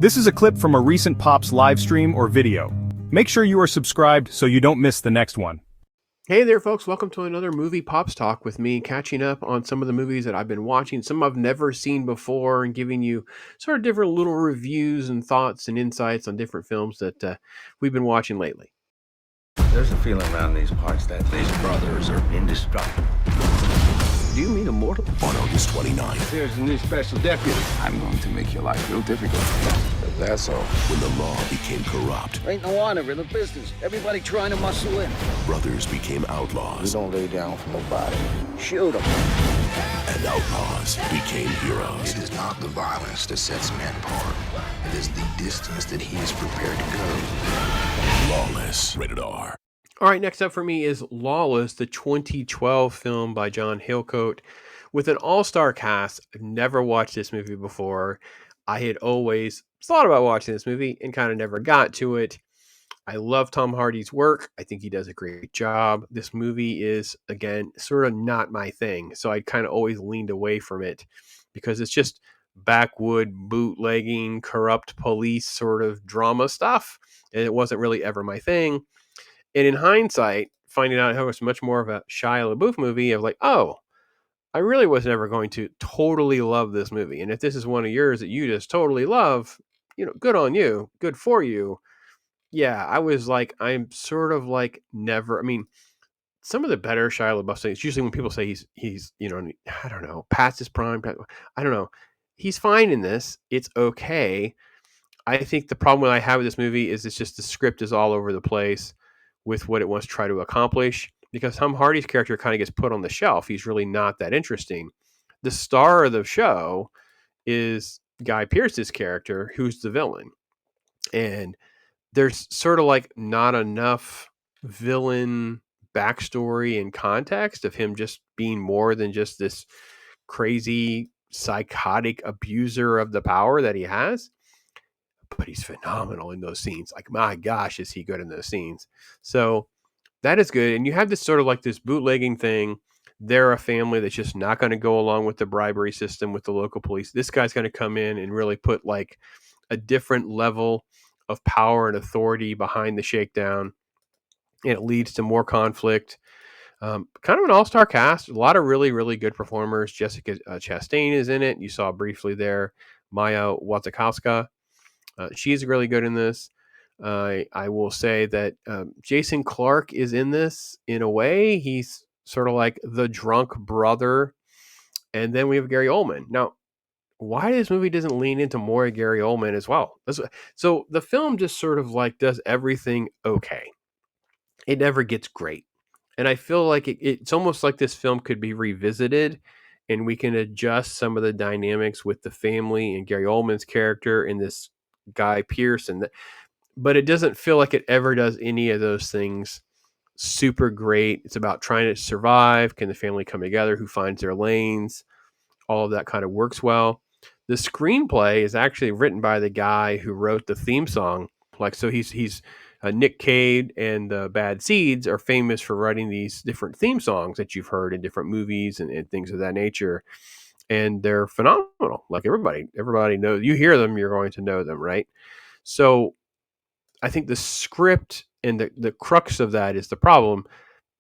This is a clip from a recent Pops live stream or video. Make sure you are subscribed so you don't miss the next one. Hey there, folks. Welcome to another Movie Pops Talk with me, catching up on some of the movies that I've been watching, some I've never seen before, and giving you sort of different little reviews and thoughts and insights on different films that we've been watching lately. There's a feeling around these parts that these brothers are indestructible. Do you mean immortal? On August 29th. There's a new special deputy. I'm going to make your life real difficult. That's all. When the law became corrupt, Ain't no honor in the business. Everybody trying to muscle in. brothers became We outlaws, don't lay down for nobody. Shoot 'em. and outlaws became heroes. It is not the violence that sets man apart. It is the distance that he is prepared to go. Lawless. Rated R. All right, next up for me is Lawless, the 2012 film by John Hillcoat with an all-star cast. I've never watched this movie before. I had always thought about watching this movie and kind of never got to it. I love Tom Hardy's work. I think he does a great job. This movie is, again, sort of not my thing. So I kind of always leaned away from it because it's just backwood, bootlegging, corrupt police sort of drama stuff. And it wasn't really ever my thing. And in hindsight, finding out how it's much more of a Shia LaBeouf movie, I was like, oh, I really was never going to totally love this movie. And if this is one of yours that you just totally love, good on you, good for you. Yeah, I was like, I'm sort of like never. I mean, some of the better Shia LaBeouf things, usually when people say he's I don't know, past his prime. I don't know. He's fine in this. It's okay. I think the problem I have with this movie is it's just the script is all over the place with what it wants to try to accomplish, because Tom Hardy's character kind of gets put on the shelf. He's really not that interesting. The star of the show is Guy Pearce's character, who's the villain. And there's sort of like not enough villain backstory and context of him just being more than just this crazy psychotic abuser of the power that he has. But he's phenomenal in those scenes. Like, my gosh, is he good in those scenes. So that is good. And you have this sort of like this bootlegging thing. They're a family that's just not going to go along with the bribery system with the local police. This guy's going to come in and really put like a different level of power and authority behind the shakedown. And it leads to more conflict. Kind of an all-star cast. A lot of really, really good performers. Jessica Chastain is in it. You saw briefly there. Maya Wasikowska. She's really good in this. I will say that Jason Clarke is in this in a way. He's sort of like the drunk brother. And then we have Gary Oldman. Now, why this movie doesn't lean into more Gary Oldman as well? So the film just sort of like does everything okay. It never gets great. And I feel like it's almost like this film could be revisited and we can adjust some of the dynamics with the family and Gary Oldman's character and this Guy Pearce, but it doesn't feel like it ever does any of those things super great. It's about trying to survive. Can the family come together? Who finds their lanes? All of that kind of works well. The screenplay is actually written by the guy who wrote the theme song. Like, so he's Nick Cave and the Bad Seeds are famous for writing these different theme songs that you've heard in different movies and things of that nature. And they're phenomenal. Like everybody knows, you hear them, you're going to know them, right? So I think the script and the crux of that is the problem.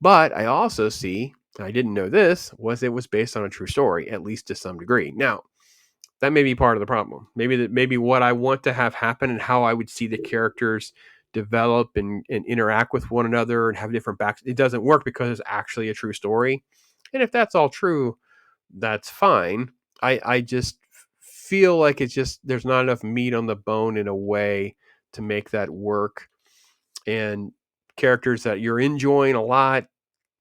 But I also see, and I didn't know this, was it was based on a true story, at least to some degree. Now, that may be part of the problem. Maybe what I want to have happen and how I would see the characters develop and interact with one another and have different backs. It doesn't work because it's actually a true story. And if that's all true, that's fine. I just feel like it's just, there's not enough meat on the bone in a way to make that work. And characters that you're enjoying a lot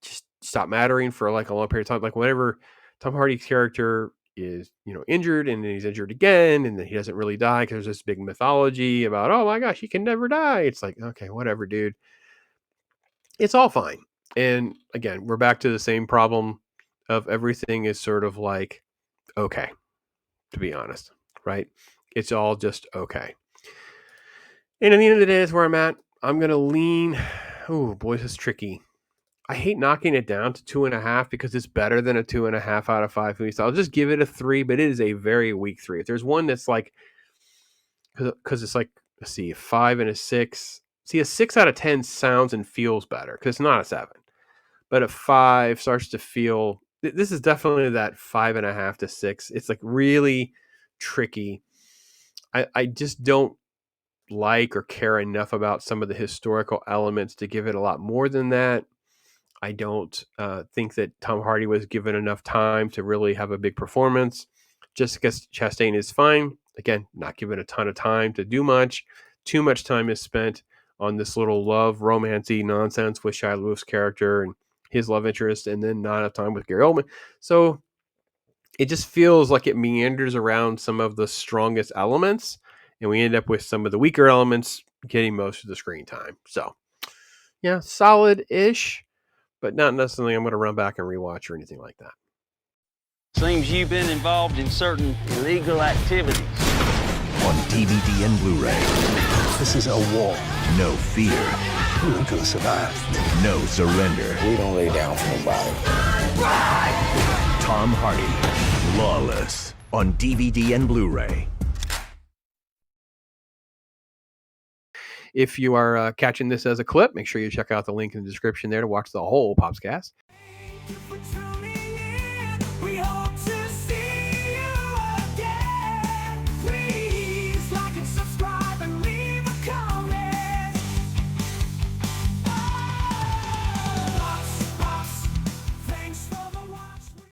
just stop mattering for like a long period of time. Like whenever Tom Hardy's character is, injured and then he's injured again and then he doesn't really die because there's this big mythology about, oh my gosh, he can never die. It's like, okay, whatever, dude. It's all fine. And again, we're back to the same problem of everything is sort of like, okay, to be honest, right? It's all just okay. And at the end of the day, that's where I'm at. I'm going to lean. Oh, boy, this is tricky. I hate knocking it down to 2.5 because it's better than a 2.5 out of 5 movies. So I'll just give it a 3, but it is a very weak 3. If there's one that's like because it's like, let's see, a 5 and a 6. See, a 6 out of 10 sounds and feels better because it's not a 7. But a 5 starts to feel, this is definitely that 5.5 to 6. It's like really tricky. I just don't like or care enough about some of the historical elements to give it a lot more than that. I don't think that Tom Hardy was given enough time to really have a big performance. Jessica Chastain is fine. Again, not given a ton of time to do much. Too much time is spent on this little love romancy nonsense with Shia LaBeouf's character and his love interest, and then not enough time with Gary Oldman. So it just feels like it meanders around some of the strongest elements, and we end up with some of the weaker elements getting most of the screen time. So, yeah, solid-ish, but not necessarily I'm going to run back and rewatch or anything like that. Seems you've been involved in certain illegal activities. On DVD and Blu-ray. This is a war. No fear. We're not gonna survive. No surrender. We don't lay down for nobody. Tom Hardy, Lawless. On DVD and Blu-ray. If you are catching this as a clip, make sure you check out the link in the description there to watch the whole Popscast.